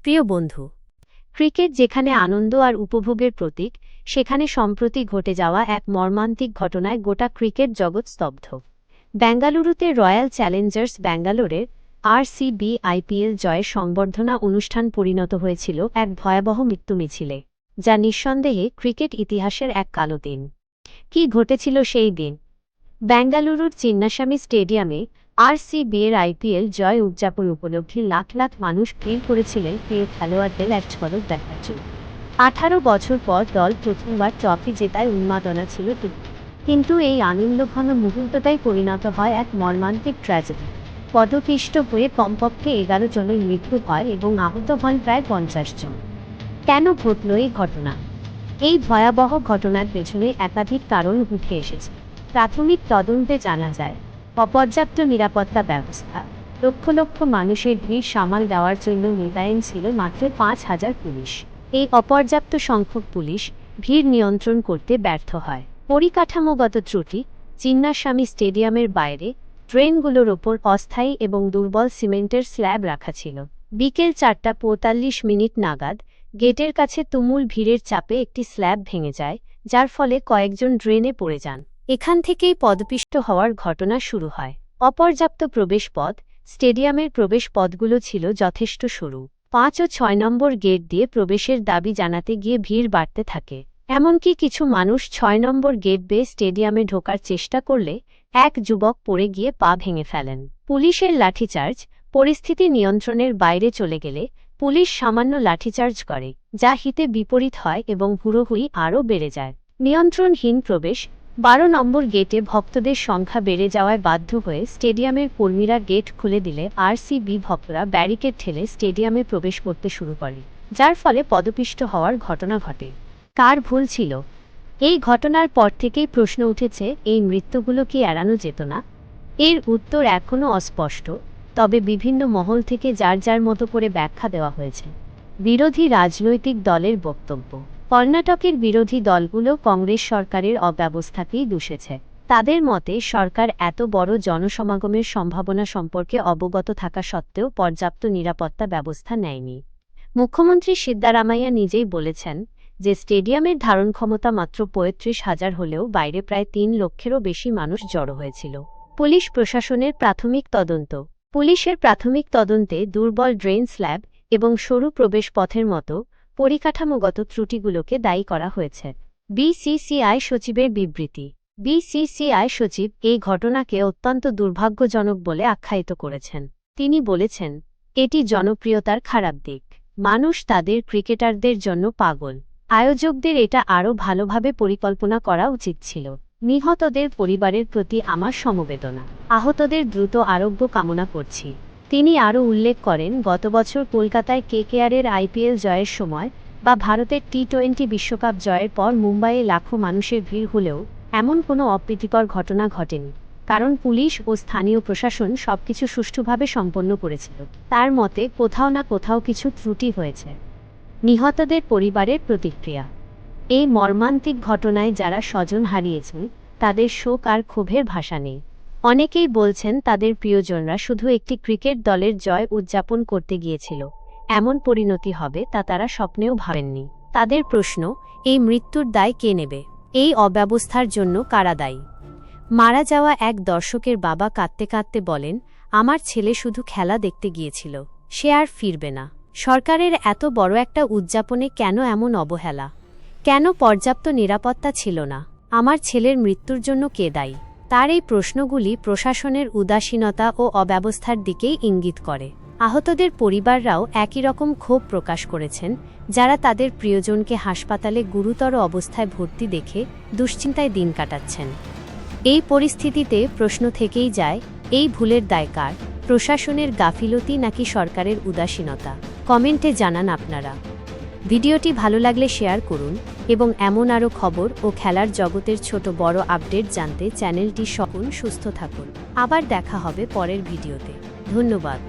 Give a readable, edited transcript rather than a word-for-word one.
প্রিয় বন্ধু, ক্রিকেট যেখানে আনন্দ আর উপভোগের প্রতীক, সেখানে সম্প্রতি ঘটে যাওয়া এক মর্মান্তিক ঘটনায় গোটা ক্রিকেট জগৎ স্তব্ধ। বেঙ্গালুরুতে রয়্যাল চ্যালেঞ্জার্স ব্যাঙ্গালোরের আরসিবি আইপিএল জয়ের সংবর্ধনা অনুষ্ঠান পরিণত হয়েছিল এক ভয়াবহ মৃত্যু মিছিলে, যা নিঃসন্দেহে ক্রিকেট ইতিহাসের এক কালো দিন। কি ঘটেছিল সেই দিন? বেঙ্গালুরুর চিন্নাস্বামী স্টেডিয়ামে আরসিবির আইপিএল জয় উদযাপন উপলক্ষে লাখ লাখ মানুষ ভিড় করেছিলেন প্রিয় খেলোয়াড়দের এক ঝলক দেখার জন্য। 18 বছর পর দল প্রথমবার ট্রফি জেতায় উন্মাদনা ছিল, কিন্তু এই আনন্দঘন মুহূর্তটাই পরিণত হয় এক মর্মান্তিক ট্র্যাজেডি। পদপিষ্ট হয়ে কমপক্ষে 11 জনের মৃত্যু হয় এবং আহত হন প্রায় 50 জন। কেন ঘটল এই ঘটনা? এই ভয়াবহ ঘটনার পেছনে একাধিক কারণ উঠে এসেছে। প্রাথমিক তদন্তে জানা যায়, অপর্যাপ্ত নিরাপত্তা ব্যবস্থা। লক্ষ লক্ষ মানুষের ভিড় সামাল দেওয়ার জন্য মোতায়েন ছিল মাত্র 5,000 পুলিশ। এই অপর্যাপ্ত সংখ্যক পুলিশ ভিড় নিয়ন্ত্রণ করতে ব্যর্থ হয়। পরিকাঠামোগত ত্রুটি। চিন্নাস্বামী স্টেডিয়ামের বাইরে ট্রেনগুলোর ওপর অস্থায়ী এবং দুর্বল সিমেন্টের স্ল্যাব রাখা ছিল। বিকেল 4:45 নাগাদ গেটের কাছে তুমুল ভিড়ের চাপে একটি স্ল্যাব ভেঙে যায়, যার ফলে কয়েকজন ড্রেনে পড়ে যান। এখান থেকেই পদপিষ্ট হওয়ার ঘটনা শুরু হয়। অপর্যাপ্ত প্রবেশপথ। স্টেডিয়ামের প্রবেশ পথগুলো ছিল যথেষ্ট সরু। 5 ও 6 নম্বর গেট দিয়ে প্রবেশের দাবি জানাতে গিয়ে ভিড় বাড়তে থাকে। এমনকি কিছু মানুষ 6 নম্বর গেট বেয়ে স্টেডিয়ামে ঢোকার চেষ্টা করলে এক যুবক পড়ে গিয়ে পা ভেঙে ফেলেন। পুলিশের লাঠিচার্জ। পরিস্থিতি নিয়ন্ত্রণের বাইরে চলে গেলে পুলিশ সামান্য লাঠিচার্জ করে, যা হিতে বিপরীত হয় এবং হুড়োহুড়ি আরও বেড়ে যায়। নিয়ন্ত্রণহীন প্রবেশ। 12 নম্বর গেটে ভক্তদের সংখ্যা বেড়ে যাওয়ায় বাধ্য হয়ে স্টেডিয়ামের কর্মীরা গেট খুলে দিলে আরসিবি ভক্তরা ব্যারিকেড ঠেলে স্টেডিয়ামে প্রবেশ করতে শুরু করে, যার ফলে পদপিষ্ট হওয়ার ঘটনা ঘটে। কার ভুল ছিল? এই ঘটনার পর থেকেই প্রশ্ন উঠেছে, এই মৃত্যুগুলো কি এড়ানো যেত না? এর উত্তর এখনও অস্পষ্ট, তবে বিভিন্ন মহল থেকে যার যার মতো করে ব্যাখ্যা দেওয়া হয়েছে। বিরোধী রাজনৈতিক দলের বক্তব্য। কর্ণাটকের বিরোধী দলগুলো কংগ্রেস সরকারের অব্যবস্থাকেই দোষেছে। তাদের মতে, সরকার এত বড় জনসমাগমের সম্ভাবনা সম্পর্কে অবগত থাকা সত্ত্বেও পর্যাপ্ত নিরাপত্তা ব্যবস্থা নেয়নি। মুখ্যমন্ত্রী সিদ্দারামাইয়া নিজেই বলেছেন যে স্টেডিয়ামের ধারণ ক্ষমতা মাত্র 35,000 হলেও বাইরে প্রায় 3 লক্ষেরও বেশি মানুষ জড়ো হয়েছিল। পুলিশ প্রশাসনের প্রাথমিক তদন্ত। পুলিশের প্রাথমিক তদন্তে দুর্বল ড্রেন স্ল্যাব এবং সরু প্রবেশ পথের মতো পরিকাঠামোগত ত্রুটিগুলোকে দায়ী করা হয়েছে। বিসিসিআই সচিবের বিবৃতি। বিসিসিআই সচিব এই ঘটনাকে অত্যন্ত দুর্ভাগ্যজনক বলে আখ্যায়িত করেছেন। তিনি বলেছেন, এটি জনপ্রিয়তার খারাপ দিক। মানুষ তাদের ক্রিকেটারদের জন্য পাগল। আয়োজকদের এটা আরও ভালোভাবে পরিকল্পনা করা উচিত ছিল। নিহতদের পরিবারের প্রতি আমার সমবেদনা। আহতদের দ্রুত আরোগ্য কামনা করছি। তিনি আরও উল্লেখ করেন, গত বছর কলকাতায় কেকেআরের আইপিএল জয়ের সময় বা ভারতের টি-20 বিশ্বকাপ জয়ের পর মুম্বাইয়ে লাখো মানুষের ভিড় হলেও এমন কোনো অপ্রীতিকর ঘটনা ঘটেনি, কারণ পুলিশ ও স্থানীয় প্রশাসন সবকিছু সুষ্ঠুভাবে সম্পন্ন করেছিল। তার মতে, কোথাও না কোথাও কিছু ত্রুটি হয়েছে। নিহতদের পরিবারের প্রতিক্রিয়া। এই মর্মান্তিক ঘটনায় যারা স্বজন হারিয়েছেন, তাদের শোক আর ক্ষোভের ভাষা নেই। অনেকেই বলছেন তাদের প্রিয়জনরা শুধু একটি ক্রিকেট দলের জয় উদযাপন করতে গিয়েছিল। এমন পরিণতি হবে তা তারা স্বপ্নেও ভাবেননি। তাদের প্রশ্ন, এই মৃত্যুর দায় কে নেবে? এই অব্যবস্থার জন্য কারা দায়ী? মারা যাওয়া এক দর্শকের বাবা কাঁদতে কাঁদতে বলেন, আমার ছেলে শুধু খেলা দেখতে গিয়েছিল, সে আর ফিরবে না। সরকারের এত বড় একটা উদযাপনে কেন এমন অবহেলা? কেন পর্যাপ্ত নিরাপত্তা ছিল না? আমার ছেলের মৃত্যুর জন্য কে দায়ী? তার এই প্রশ্নগুলি প্রশাসনের উদাসীনতা ও অব্যবস্থার দিকেই ইঙ্গিত করে। আহতদের পরিবাররাও একই রকম ক্ষোভ প্রকাশ করেছেন, যারা তাদের প্রিয়জনকে হাসপাতালে গুরুতর অবস্থায় ভর্তি দেখে দুশ্চিন্তায় দিন কাটাচ্ছেন। এই পরিস্থিতিতে প্রশ্ন থেকেই যায়, এই ভুলের দায় কার? প্রশাসনের গাফিলতি নাকি সরকারের উদাসীনতা? কমেন্টে জানান আপনারা। ভিডিওটি ভালো লাগলে শেয়ার করুন এবং এমন আরও খবর ও খেলার জগতের ছোট বড় আপডেট জানতে চ্যানেলটি সুস্থ থাকুন। আবার দেখা হবে পরের ভিডিওতে। ধন্যবাদ।